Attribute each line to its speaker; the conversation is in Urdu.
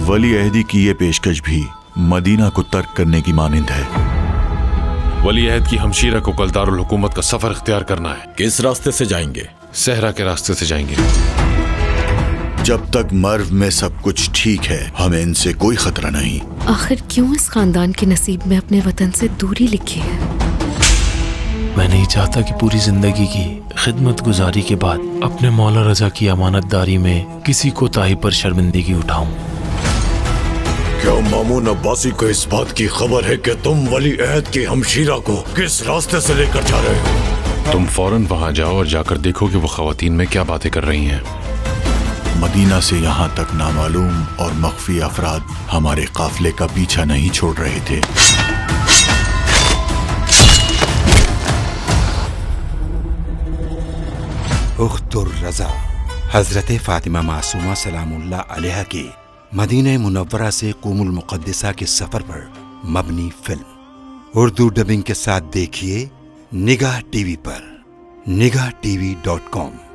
Speaker 1: ولی عہدی کی یہ پیشکش بھی مدینہ کو ترک کرنے کی مانند ہے۔
Speaker 2: ولی عہد کی ہمشیرہ کو کل دارالحکومت کا سفر اختیار کرنا ہے۔
Speaker 3: کس راستے سے جائیں گے؟
Speaker 2: صحرا کے راستے سے جائیں گے۔
Speaker 1: جب تک مرو میں سب کچھ ٹھیک ہے ہمیں ان سے کوئی خطرہ نہیں۔
Speaker 4: آخر کیوں اس خاندان کے نصیب میں اپنے وطن سے دوری لکھی ہے؟
Speaker 5: میں نہیں چاہتا کہ پوری زندگی کی خدمت گزاری کے بعد اپنے مولا رضا کی امانت داری میں کسی کوتاہی پر شرمندگی اٹھاؤں۔
Speaker 3: کیا مامون عباسی کو اس بات کی خبر ہے کہ تم ولی عہد کی ہمشیرہ کو کس راستے سے لے کر جا رہے ہو؟
Speaker 2: تم فوراً وہاں جاؤ اور جا کر دیکھو کہ وہ خواتین میں کیا باتیں کر رہی ہیں۔
Speaker 1: مدینہ سے یہاں تک نامعلوم اور مخفی افراد ہمارے قافلے کا پیچھا نہیں چھوڑ رہے تھے۔
Speaker 6: اخت الرضا حضرت فاطمہ معصومہ سلام اللہ علیہ کے مدینہ منورہ سے قوم المقدسہ کے سفر پر مبنی فلم اردو ڈبنگ کے ساتھ دیکھیے نگاہ ٹی وی پر، نگاہ TV.com۔